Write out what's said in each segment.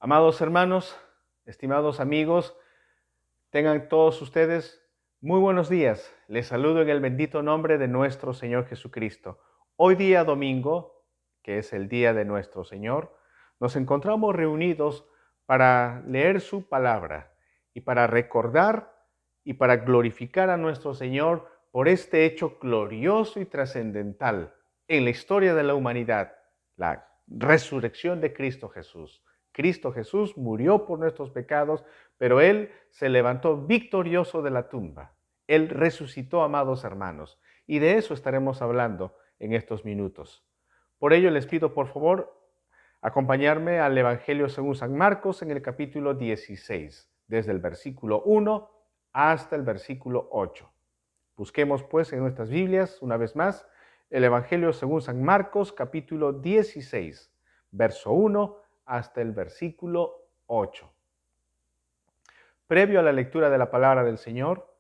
Amados hermanos, estimados amigos, tengan todos ustedes muy buenos días. Les saludo en el bendito nombre de nuestro Señor Jesucristo. Hoy día domingo, que es el día de nuestro Señor, nos encontramos reunidos para leer su palabra y para recordar y para glorificar a nuestro Señor por este hecho glorioso y trascendental en la historia de la humanidad, la resurrección de Cristo Jesús. Cristo Jesús murió por nuestros pecados, pero Él se levantó victorioso de la tumba. Él resucitó, amados hermanos, y de eso estaremos hablando en estos minutos. Por ello les pido, por favor, acompañarme al Evangelio según San Marcos en el capítulo 16, desde el versículo 1 hasta el versículo 8. Busquemos pues en nuestras Biblias, una vez más, el Evangelio según San Marcos, capítulo 16, verso 1 hasta el versículo 8. Previo a la lectura de la palabra del Señor,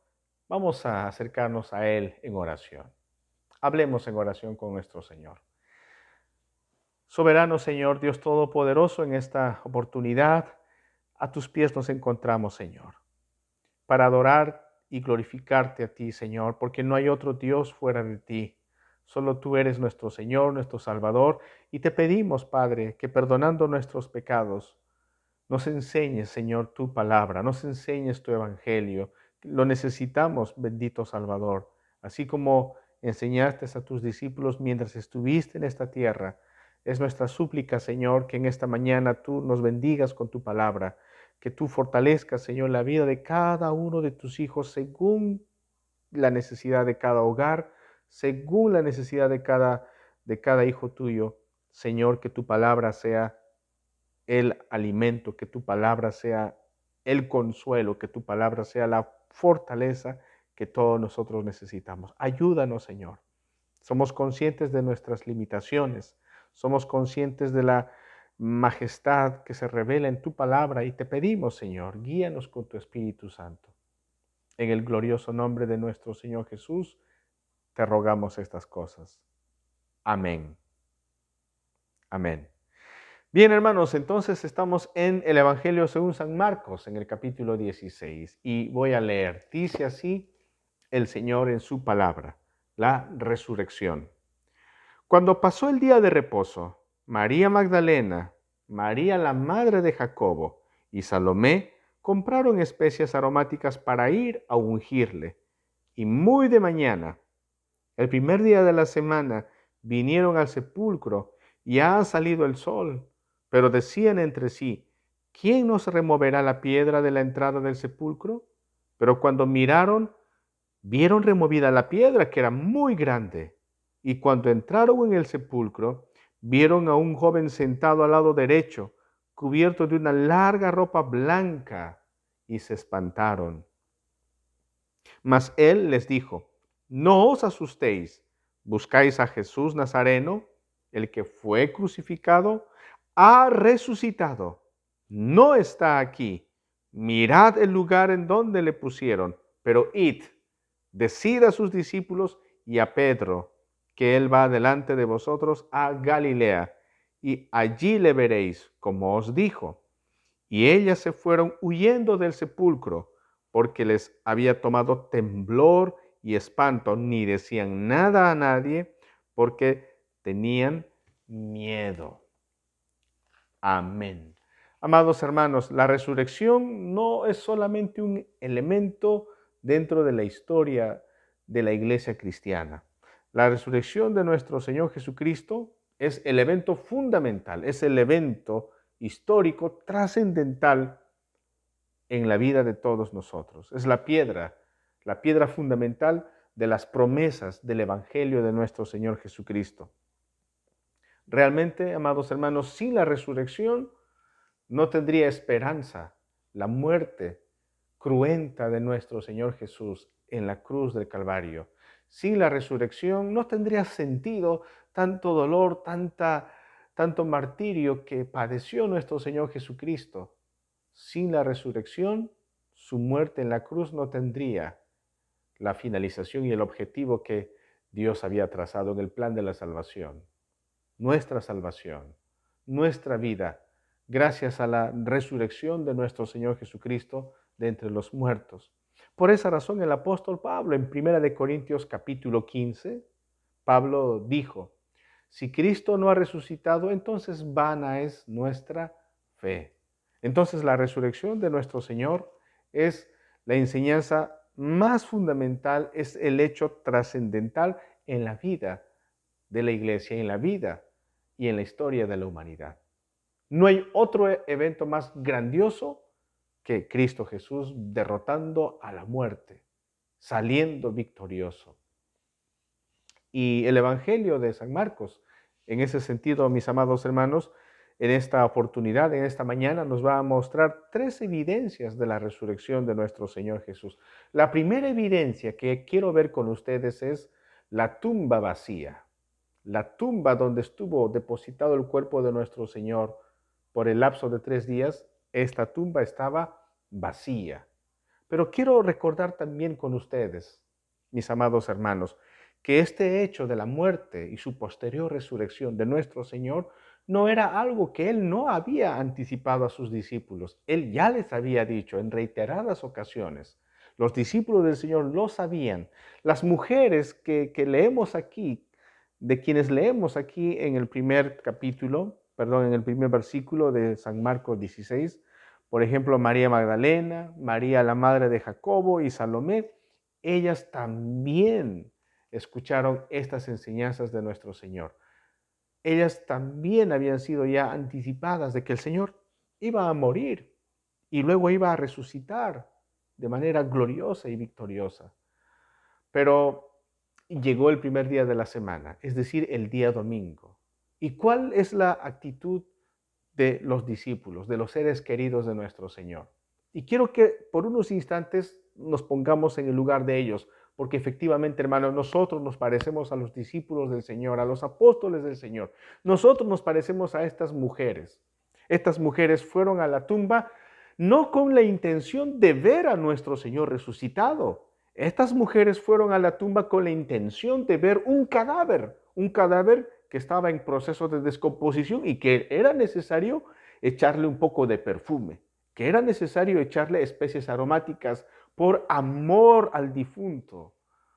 vamos a acercarnos a Él en oración. Hablemos en oración con nuestro Señor. Soberano Señor, Dios Todopoderoso, en esta oportunidad, a tus pies nos encontramos, Señor, para adorar y glorificarte a ti, Señor, porque no hay otro Dios fuera de ti. Solo tú eres nuestro Señor, nuestro Salvador, y te pedimos, Padre, que perdonando nuestros pecados, nos enseñes, Señor, tu palabra, nos enseñes tu evangelio. Lo necesitamos, bendito Salvador. Así como enseñaste a tus discípulos mientras estuviste en esta tierra, es nuestra súplica, Señor, que en esta mañana tú nos bendigas con tu palabra, que tú fortalezcas, Señor, la vida de cada uno de tus hijos según la necesidad de cada hogar, según la necesidad de cada hijo tuyo. Señor, que tu palabra sea el alimento, que tu palabra sea el consuelo, que tu palabra sea la fortaleza que todos nosotros necesitamos. Ayúdanos, Señor. Somos conscientes de nuestras limitaciones, somos conscientes de la majestad que se revela en tu palabra y te pedimos, Señor, guíanos con tu Espíritu Santo. En el glorioso nombre de nuestro Señor Jesús, te rogamos estas cosas. Amén. Amén. Bien, hermanos, entonces estamos en el Evangelio según San Marcos, en el capítulo 16, y voy a leer. Dice así el Señor en su palabra, la resurrección. Cuando pasó el día de reposo, María Magdalena, María la madre de Jacobo y Salomé compraron especias aromáticas para ir a ungirle. Y muy de mañana, el primer día de la semana, vinieron al sepulcro. Ya ha salido el sol, pero decían entre sí, ¿quién nos removerá la piedra de la entrada del sepulcro? Pero cuando miraron, vieron removida la piedra, que era muy grande. Y cuando entraron en el sepulcro, vieron a un joven sentado al lado derecho, cubierto de una larga ropa blanca, y se espantaron. Mas él les dijo, no os asustéis, buscáis a Jesús Nazareno, el que fue crucificado, ha resucitado, no está aquí. Mirad el lugar en donde le pusieron, pero id, decid a sus discípulos y a Pedro, que él va delante de vosotros a Galilea, y allí le veréis, como os dijo. Y ellas se fueron huyendo del sepulcro, porque les había tomado temblor y espanto. Ni decían nada a nadie, porque tenían miedo. Amén. Amados hermanos, la resurrección no es solamente un elemento dentro de la historia de la iglesia cristiana. La resurrección de nuestro Señor Jesucristo es el evento fundamental, es el evento histórico trascendental en la vida de todos nosotros. Es la piedra fundamental de las promesas del Evangelio de nuestro Señor Jesucristo. Realmente, amados hermanos, sin la resurrección no tendría esperanza la muerte cruenta de nuestro Señor Jesús en la cruz del Calvario. Sin la resurrección no tendría sentido tanto dolor, tanto martirio que padeció nuestro Señor Jesucristo. Sin la resurrección, su muerte en la cruz no tendría la finalización y el objetivo que Dios había trazado en el plan de la salvación. Nuestra salvación, nuestra vida, gracias a la resurrección de nuestro Señor Jesucristo de entre los muertos. Por esa razón el apóstol Pablo en 1 Corintios 15, Pablo dijo, si Cristo no ha resucitado, entonces vana es nuestra fe. Entonces la resurrección de nuestro Señor es la enseñanza más fundamental, es el hecho trascendental en la vida de la iglesia, en la vida y en la historia de la humanidad. No hay otro evento más grandioso que Cristo Jesús derrotando a la muerte, saliendo victorioso. Y el Evangelio de San Marcos, en ese sentido, mis amados hermanos, en esta oportunidad, en esta mañana, nos va a mostrar 3 evidencias de la resurrección de nuestro Señor Jesús. La primera evidencia que quiero ver con ustedes es la tumba vacía. La tumba donde estuvo depositado el cuerpo de nuestro Señor por el lapso de 3 días, esta tumba estaba vacía. Pero quiero recordar también con ustedes, mis amados hermanos, que este hecho de la muerte y su posterior resurrección de nuestro Señor no era algo que Él no había anticipado a sus discípulos. Él ya les había dicho en reiteradas ocasiones. Los discípulos del Señor lo sabían. Las mujeres que leemos aquí, de quienes leemos aquí en el primer capítulo, en el primer versículo de San Marcos 16, por ejemplo, María Magdalena, María la madre de Jacobo y Salomé, ellas también escucharon estas enseñanzas de nuestro Señor. Ellas también habían sido ya anticipadas de que el Señor iba a morir y luego iba a resucitar de manera gloriosa y victoriosa. Pero llegó el primer día de la semana, es decir, el día domingo. ¿Y cuál es la actitud de los discípulos, de los seres queridos de nuestro Señor? Y quiero que por unos instantes nos pongamos en el lugar de ellos, porque efectivamente, hermanos, nosotros nos parecemos a los discípulos del Señor, a los apóstoles del Señor. Nosotros nos parecemos a estas mujeres. Estas mujeres fueron a la tumba no con la intención de ver a nuestro Señor resucitado. Estas mujeres fueron a la tumba con la intención de ver un cadáver que estaba en proceso de descomposición y que era necesario echarle un poco de perfume, que era necesario echarle especies aromáticas por amor al difunto,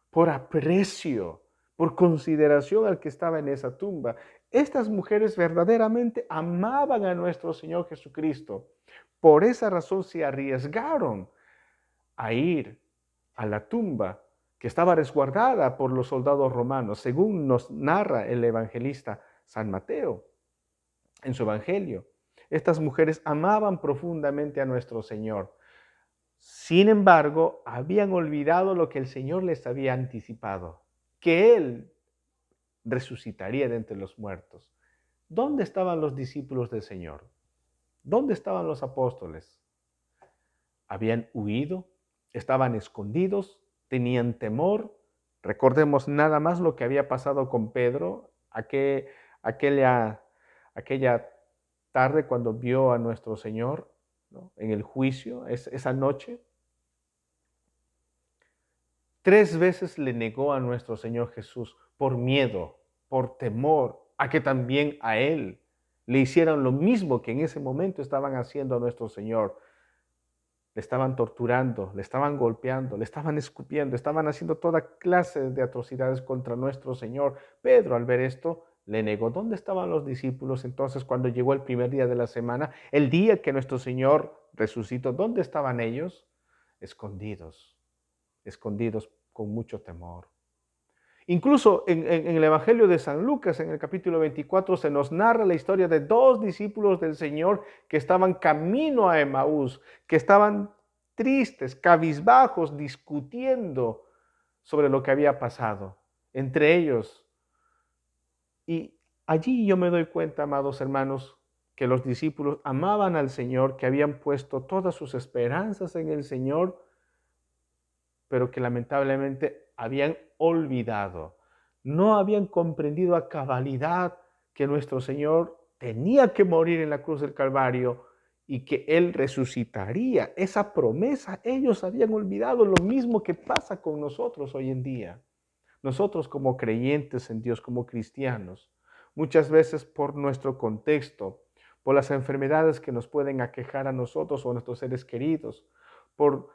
por aprecio, por consideración al que estaba en esa tumba. Estas mujeres verdaderamente amaban a nuestro Señor Jesucristo. Por esa razón se arriesgaron a ir a la tumba que estaba resguardada por los soldados romanos, según nos narra el evangelista San Mateo en su evangelio. Estas mujeres amaban profundamente a nuestro Señor. Sin embargo, habían olvidado lo que el Señor les había anticipado, que Él resucitaría de entre los muertos. ¿Dónde estaban los discípulos del Señor? ¿Dónde estaban los apóstoles? Habían huido, estaban escondidos, tenían temor. Recordemos nada más lo que había pasado con Pedro aquella tarde cuando vio a nuestro Señor, ¿no?, en el juicio, esa noche. 3 veces le negó a nuestro Señor Jesús por miedo, por temor a que también a Él le hicieran lo mismo que en ese momento estaban haciendo a nuestro Señor. Le estaban torturando, le estaban golpeando, le estaban escupiendo, estaban haciendo toda clase de atrocidades contra nuestro Señor. Pedro, al ver esto, le negó. ¿Dónde estaban los discípulos entonces cuando llegó el primer día de la semana, el día que nuestro Señor resucitó? ¿Dónde estaban ellos? Escondidos, escondidos con mucho temor. Incluso en el Evangelio de San Lucas, en el capítulo 24, se nos narra la historia de 2 discípulos del Señor que estaban camino a Emaús, que estaban tristes, cabizbajos, discutiendo sobre lo que había pasado entre ellos. Y allí yo me doy cuenta, amados hermanos, que los discípulos amaban al Señor, que habían puesto todas sus esperanzas en el Señor, pero que lamentablemente habían olvidado, no habían comprendido a cabalidad que nuestro Señor tenía que morir en la cruz del Calvario y que Él resucitaría. Esa promesa ellos habían olvidado, lo mismo que pasa con nosotros hoy en día. Nosotros como creyentes en Dios, como cristianos, muchas veces por nuestro contexto, por las enfermedades que nos pueden aquejar a nosotros o a nuestros seres queridos, por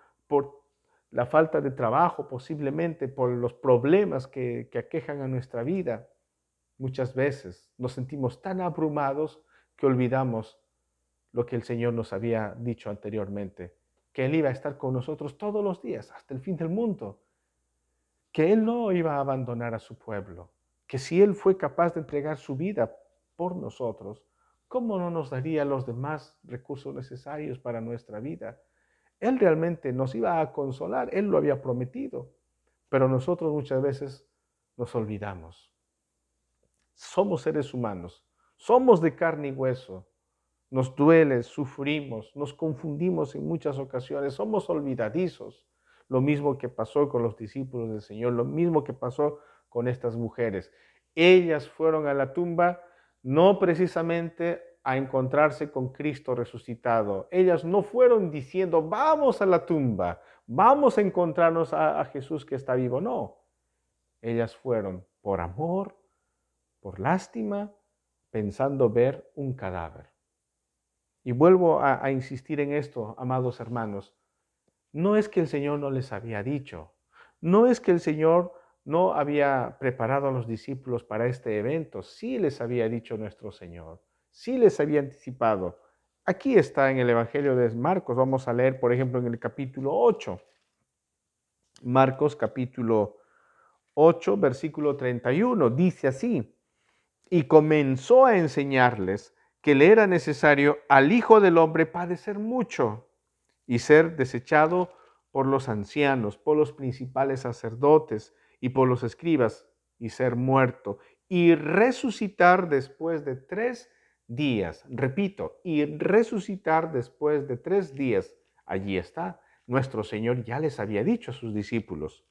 la falta de trabajo posiblemente, por los problemas que aquejan a nuestra vida. Muchas veces nos sentimos tan abrumados que olvidamos lo que el Señor nos había dicho anteriormente, que Él iba a estar con nosotros todos los días, hasta el fin del mundo, que Él no iba a abandonar a su pueblo, que si Él fue capaz de entregar su vida por nosotros, ¿cómo no nos daría los demás recursos necesarios para nuestra vida? Él realmente nos iba a consolar, Él lo había prometido, pero nosotros muchas veces nos olvidamos. Somos seres humanos, somos de carne y hueso, nos duele, sufrimos, nos confundimos en muchas ocasiones, somos olvidadizos. Lo mismo que pasó con los discípulos del Señor, lo mismo que pasó con estas mujeres. Ellas fueron a la tumba no precisamente a encontrarse con Cristo resucitado. Ellas no fueron diciendo, vamos a la tumba, vamos a encontrarnos a Jesús que está vivo. No, ellas fueron por amor, por lástima, pensando ver un cadáver. Y vuelvo a insistir en esto, amados hermanos. No es que el Señor no les había dicho, no es que el Señor no había preparado a los discípulos para este evento, sí les había dicho nuestro Señor, sí les había anticipado. Aquí está en el Evangelio de Marcos, vamos a leer por ejemplo en el capítulo 8. Marcos capítulo 8, versículo 31, dice así: y comenzó a enseñarles que le era necesario al Hijo del Hombre padecer mucho y ser desechado por los ancianos, por los principales sacerdotes y por los escribas, y ser muerto, y resucitar después de 3 días. Repito, y resucitar después de 3 días. Allí está. Nuestro Señor ya les había dicho a sus discípulos.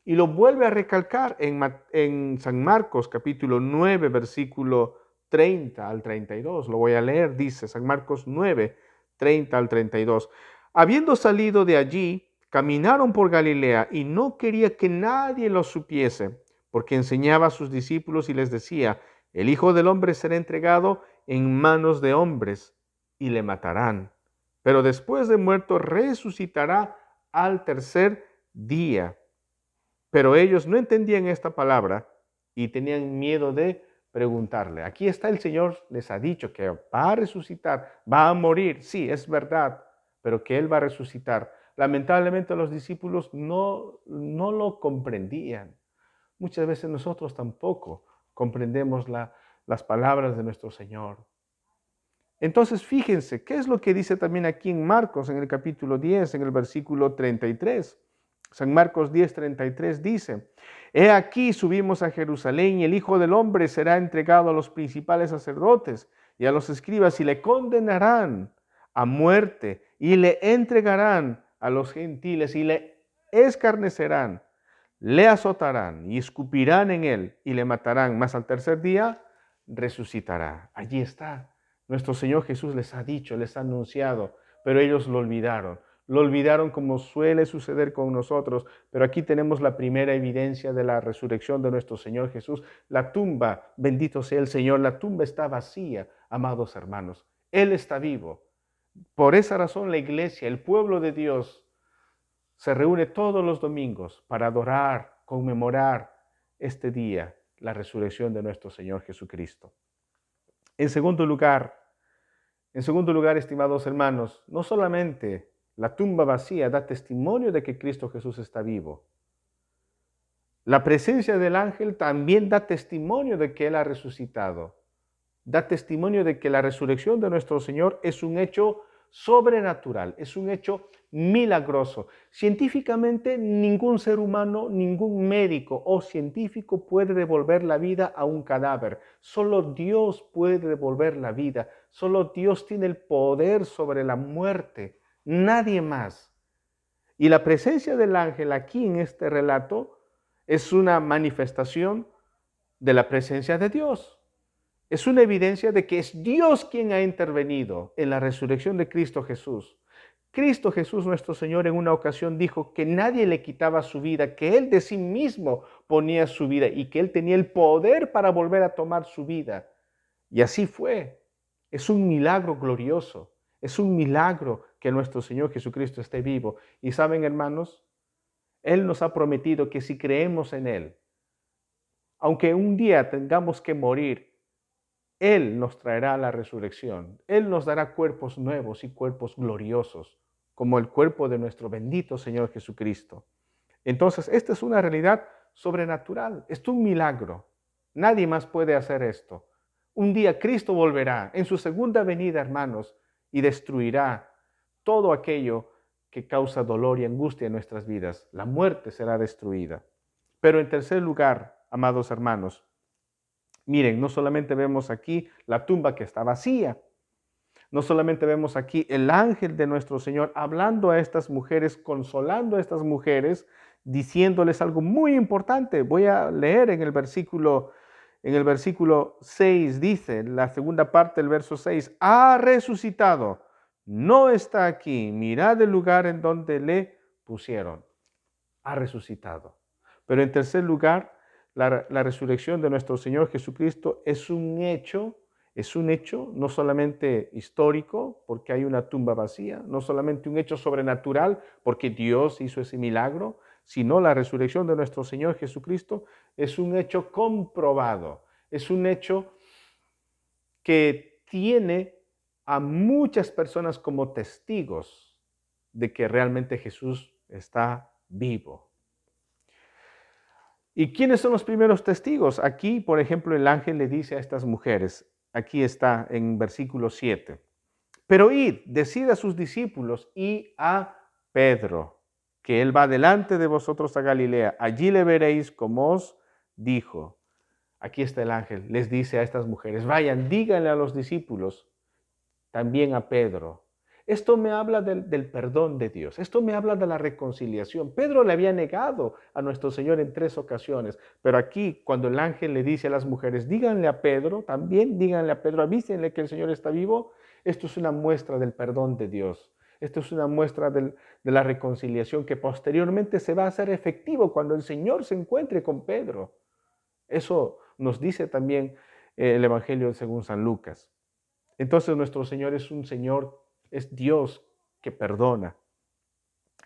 Y lo vuelve a recalcar en San Marcos capítulo 9, versículo 30 al 32. Lo voy a leer, dice San Marcos 9, 30 al 32. Habiendo salido de allí, caminaron por Galilea y no quería que nadie lo supiese, porque enseñaba a sus discípulos y les decía, el Hijo del Hombre será entregado en manos de hombres y le matarán. Pero después de muerto resucitará al tercer día. Pero ellos no entendían esta palabra y tenían miedo de preguntarle. Aquí está el Señor, les ha dicho que va a resucitar, va a morir, sí, es verdad, pero que Él va a resucitar. Lamentablemente los discípulos no lo comprendían. Muchas veces nosotros tampoco comprendemos las palabras de nuestro Señor. Entonces fíjense, ¿qué es lo que dice también aquí en Marcos, en el capítulo 10, en el versículo 33? San Marcos 10, 33 dice, he aquí subimos a Jerusalén y el Hijo del Hombre será entregado a los principales sacerdotes y a los escribas y le condenarán a muerte y le entregarán a los gentiles y le escarnecerán, le azotarán y escupirán en él y le matarán, mas al tercer día resucitará. Allí está. Nuestro Señor Jesús les ha dicho, les ha anunciado, pero ellos lo olvidaron. Lo olvidaron como suele suceder con nosotros, pero aquí tenemos la primera evidencia de la resurrección de nuestro Señor Jesús. La tumba, bendito sea el Señor, la tumba está vacía, amados hermanos. Él está vivo. Por esa razón la iglesia, el pueblo de Dios, se reúne todos los domingos para adorar, conmemorar este día, la resurrección de nuestro Señor Jesucristo. En segundo lugar, estimados hermanos, no solamente la tumba vacía da testimonio de que Cristo Jesús está vivo. La presencia del ángel también da testimonio de que Él ha resucitado. Da testimonio de que la resurrección de nuestro Señor es un hecho sobrenatural, es un hecho milagroso. Científicamente, ningún ser humano, ningún médico o científico puede devolver la vida a un cadáver. Solo Dios puede devolver la vida. Solo Dios tiene el poder sobre la muerte. Nadie más. Y la presencia del ángel aquí en este relato es una manifestación de la presencia de Dios. Es una evidencia de que es Dios quien ha intervenido en la resurrección de Cristo Jesús. Cristo Jesús nuestro Señor en una ocasión dijo que nadie le quitaba su vida, que Él de sí mismo ponía su vida y que Él tenía el poder para volver a tomar su vida. Y así fue. Es un milagro glorioso. Es un milagro que nuestro Señor Jesucristo esté vivo. Y saben, hermanos, Él nos ha prometido que si creemos en Él, aunque un día tengamos que morir, Él nos traerá la resurrección. Él nos dará cuerpos nuevos y cuerpos gloriosos, como el cuerpo de nuestro bendito Señor Jesucristo. Entonces, esta es una realidad sobrenatural. Es un milagro. Nadie más puede hacer esto. Un día Cristo volverá en su segunda venida, hermanos, y destruirá todo aquello que causa dolor y angustia en nuestras vidas. La muerte será destruida. Pero en tercer lugar, amados hermanos, miren, no solamente vemos aquí la tumba que está vacía, no solamente vemos aquí el ángel de nuestro Señor hablando a estas mujeres, consolando a estas mujeres, diciéndoles algo muy importante. Voy a leer en el versículo 6 dice, la segunda parte del verso 6, ha resucitado, no está aquí, mirad el lugar en donde le pusieron. Ha resucitado. Pero en tercer lugar, la resurrección de nuestro Señor Jesucristo es un hecho no solamente histórico, porque hay una tumba vacía, no solamente un hecho sobrenatural, porque Dios hizo ese milagro, sino la resurrección de nuestro Señor Jesucristo es un hecho comprobado, es un hecho que tiene a muchas personas como testigos de que realmente Jesús está vivo. ¿Y quiénes son los primeros testigos? Aquí, por ejemplo, el ángel le dice a estas mujeres, aquí está en versículo 7, pero id, decid a sus discípulos y a Pedro, que él va delante de vosotros a Galilea, allí le veréis como os dijo. Aquí está el ángel, les dice a estas mujeres, vayan, díganle a los discípulos, también a Pedro. Esto me habla del perdón de Dios, esto me habla de la reconciliación. Pedro le había negado a nuestro Señor en 3 ocasiones, pero aquí cuando el ángel le dice a las mujeres, díganle a Pedro, también díganle a Pedro, avísenle que el Señor está vivo, esto es una muestra del perdón de Dios. Esto es una muestra de la reconciliación que posteriormente se va a hacer efectivo cuando el Señor se encuentre con Pedro. Eso nos dice también el Evangelio según San Lucas. Entonces nuestro Señor es un Señor, es Dios que perdona.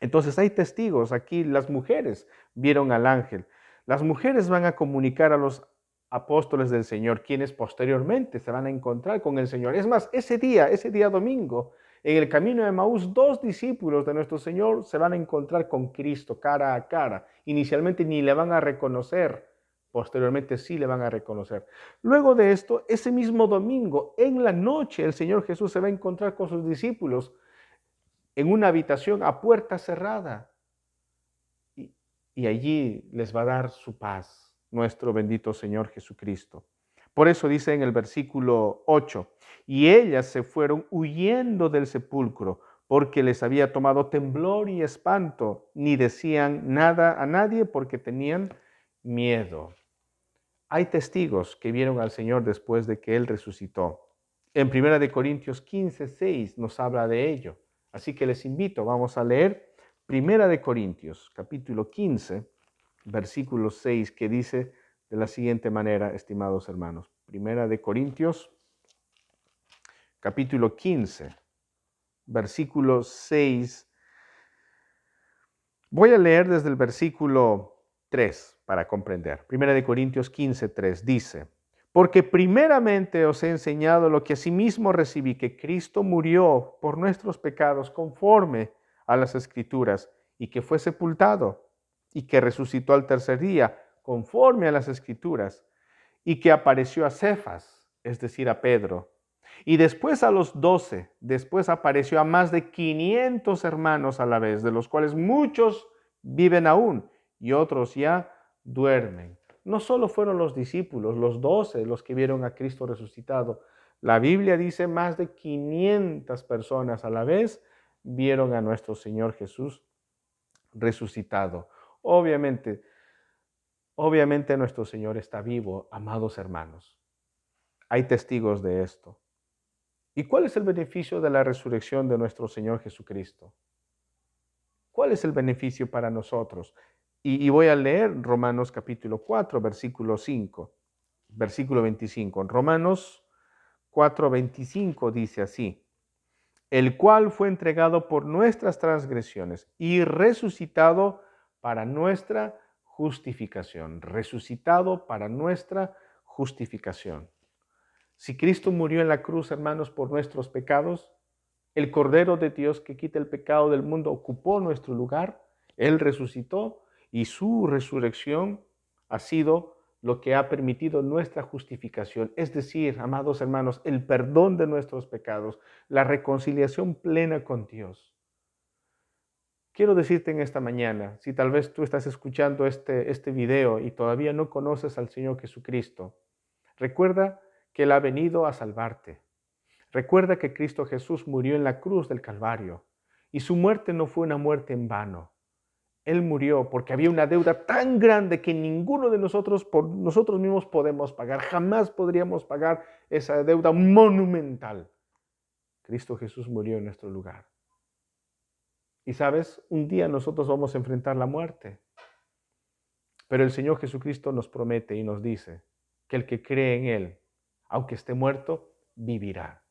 Entonces hay testigos, aquí las mujeres vieron al ángel. Las mujeres van a comunicar a los apóstoles del Señor, quienes posteriormente se van a encontrar con el Señor. Es más, ese día domingo, en el camino de Emaús, 2 discípulos de nuestro Señor se van a encontrar con Cristo cara a cara. Inicialmente ni le van a reconocer, posteriormente sí le van a reconocer. Luego de esto, ese mismo domingo, en la noche, el Señor Jesús se va a encontrar con sus discípulos en una habitación a puerta cerrada. Y allí les va a dar su paz, nuestro bendito Señor Jesucristo. Por eso dice en el versículo 8, y ellas se fueron huyendo del sepulcro, porque les había tomado temblor y espanto, ni decían nada a nadie porque tenían miedo. Hay testigos que vieron al Señor después de que Él resucitó. En 1 Corintios 15:6 nos habla de ello. Así que les invito, vamos a leer 1 Corintios, capítulo 15, versículo 6, que dice de la siguiente manera, estimados hermanos. 1 Corintios, capítulo 15, versículo 6. Voy a leer desde el versículo 3 para comprender. 1 Corintios 15:3 dice, porque primeramente os he enseñado lo que asimismo recibí, que Cristo murió por nuestros pecados conforme a las Escrituras, y que fue sepultado, y que resucitó al tercer día conforme a las Escrituras, y que apareció a Cefas, es decir, a Pedro, y después a los 12, después apareció a más de 500 hermanos a la vez, de los cuales muchos viven aún y otros ya duermen. No solo fueron los discípulos, los 12, los que vieron a Cristo resucitado. La Biblia dice más de 500 personas a la vez vieron a nuestro Señor Jesús resucitado. Obviamente nuestro Señor está vivo, amados hermanos. Hay testigos de esto. ¿Y cuál es el beneficio de la resurrección de nuestro Señor Jesucristo? ¿Cuál es el beneficio para nosotros? Y voy a leer Romanos capítulo 4, versículo 5, versículo 25. Romanos 4:25 dice así: el cual fue entregado por nuestras transgresiones y resucitado para nuestra justificación. Resucitado para nuestra justificación. Si Cristo murió en la cruz, hermanos, por nuestros pecados, el Cordero de Dios que quita el pecado del mundo ocupó nuestro lugar, Él resucitó y su resurrección ha sido lo que ha permitido nuestra justificación, es decir, amados hermanos, el perdón de nuestros pecados, la reconciliación plena con Dios. Quiero decirte en esta mañana, si tal vez tú estás escuchando este video y todavía no conoces al Señor Jesucristo, recuerda que Él ha venido a salvarte. Recuerda que Cristo Jesús murió en la cruz del Calvario y su muerte no fue una muerte en vano. Él murió porque había una deuda tan grande que ninguno de nosotros por nosotros mismos podemos pagar. Jamás podríamos pagar esa deuda monumental. Cristo Jesús murió en nuestro lugar. Y sabes, un día nosotros vamos a enfrentar la muerte. Pero el Señor Jesucristo nos promete y nos dice que el que cree en Él, aunque esté muerto, vivirá.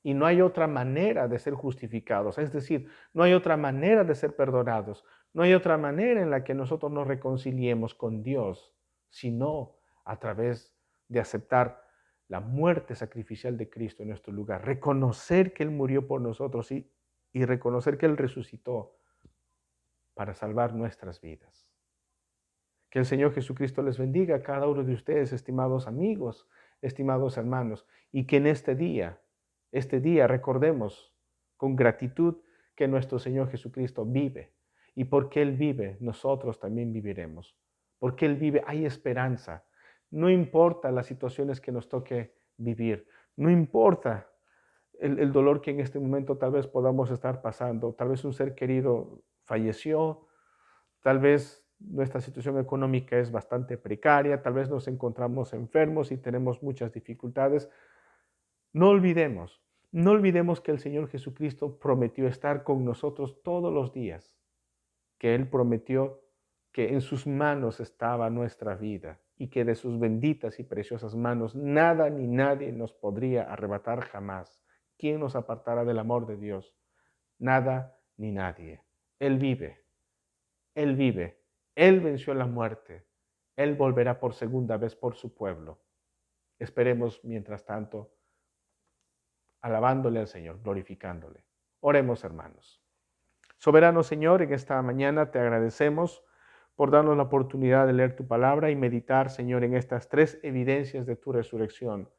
Y no hay otra manera de ser justificados, es decir, no hay otra manera de ser perdonados, no hay otra manera en la que nosotros nos reconciliemos con Dios, sino a través de aceptar la muerte sacrificial de Cristo en nuestro lugar, reconocer que Él murió por nosotros y reconocer que Él resucitó para salvar nuestras vidas. Que el Señor Jesucristo les bendiga a cada uno de ustedes, estimados amigos, estimados hermanos, y que en este día recordemos con gratitud que nuestro Señor Jesucristo vive. Y porque Él vive, nosotros también viviremos. Porque Él vive, hay esperanza. No importa las situaciones que nos toque vivir. No importa el dolor que en este momento tal vez podamos estar pasando. Tal vez un ser querido falleció. Tal vez nuestra situación económica es bastante precaria. Tal vez nos encontramos enfermos y tenemos muchas dificultades. No olvidemos, no olvidemos que el Señor Jesucristo prometió estar con nosotros todos los días, que Él prometió que en sus manos estaba nuestra vida y que de sus benditas y preciosas manos nada ni nadie nos podría arrebatar jamás. ¿Quién nos apartará del amor de Dios? Nada ni nadie. Él vive, Él vive, Él venció la muerte, Él volverá por segunda vez por su pueblo. Esperemos, mientras tanto, alabándole al Señor, glorificándole. Oremos, hermanos. Soberano Señor, en esta mañana te agradecemos por darnos la oportunidad de leer tu palabra y meditar, Señor, en estas tres evidencias de tu resurrección.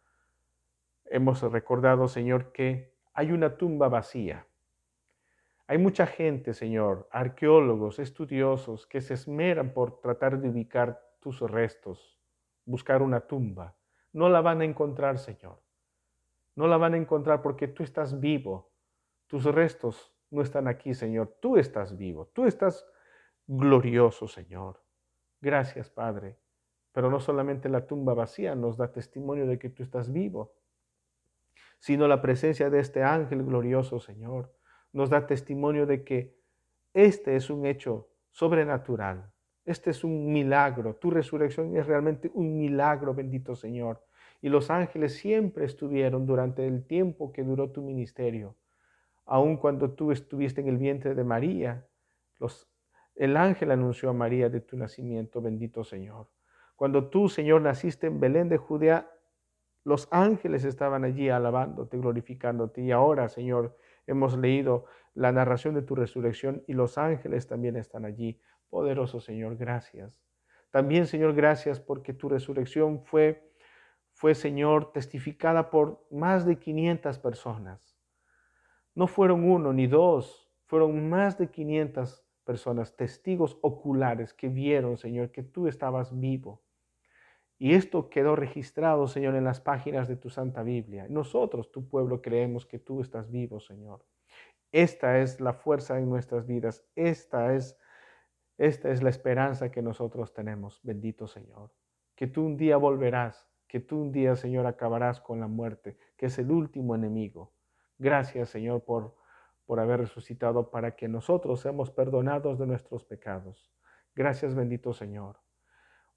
Hemos recordado, Señor, que hay una tumba vacía. Hay mucha gente, Señor, arqueólogos, estudiosos, que se esmeran por tratar de ubicar tus restos, buscar una tumba. No la van a encontrar, Señor. No la van a encontrar porque tú estás vivo. Tus restos no están aquí, Señor. Tú estás vivo. Tú estás glorioso, Señor. Gracias, Padre. Pero no solamente la tumba vacía nos da testimonio de que tú estás vivo, sino la presencia de este ángel glorioso, Señor, nos da testimonio de que este es un hecho sobrenatural. Este es un milagro. Tu resurrección es realmente un milagro, bendito Señor. Y los ángeles siempre estuvieron durante el tiempo que duró tu ministerio. Aun cuando tú estuviste en el vientre de María, el ángel anunció a María de tu nacimiento, bendito Señor. Cuando tú, Señor, naciste en Belén de Judea, los ángeles estaban allí alabándote, glorificándote. Y ahora, Señor, hemos leído la narración de tu resurrección y los ángeles también están allí. Poderoso Señor, gracias. También, Señor, gracias porque tu resurrección fue, Señor, testificada por más de 500 personas. No fueron uno ni dos, fueron más de 500 personas, testigos oculares que vieron, Señor, que tú estabas vivo. Y esto quedó registrado, Señor, en las páginas de tu Santa Biblia. Nosotros, tu pueblo, creemos que tú estás vivo, Señor. Esta es la fuerza en nuestras vidas. Esta es la esperanza que nosotros tenemos, bendito Señor. Que tú un día volverás, que tú un día, Señor, acabarás con la muerte, que es el último enemigo. Gracias, Señor, por haber resucitado para que nosotros seamos perdonados de nuestros pecados. Gracias, bendito Señor.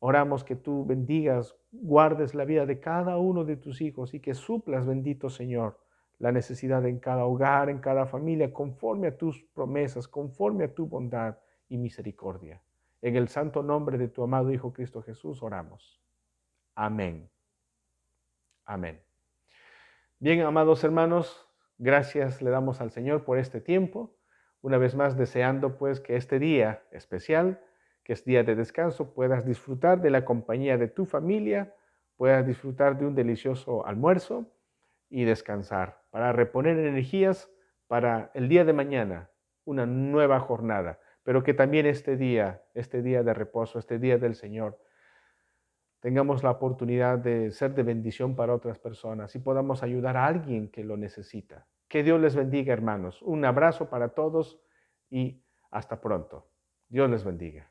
Oramos que tú bendigas, guardes la vida de cada uno de tus hijos y que suplas, bendito Señor, la necesidad en cada hogar, en cada familia, conforme a tus promesas, conforme a tu bondad y misericordia. En el santo nombre de tu amado Hijo Cristo Jesús oramos. Amén. Amén. Bien, amados hermanos, gracias le damos al Señor por este tiempo. Una vez más, deseando pues que este día especial, que es día de descanso, puedas disfrutar de la compañía de tu familia, puedas disfrutar de un delicioso almuerzo y descansar para reponer energías para el día de mañana, una nueva jornada, pero que también este día de reposo, este día del Señor, tengamos la oportunidad de ser de bendición para otras personas y podamos ayudar a alguien que lo necesita. Que Dios les bendiga, hermanos. Un abrazo para todos y hasta pronto. Dios les bendiga.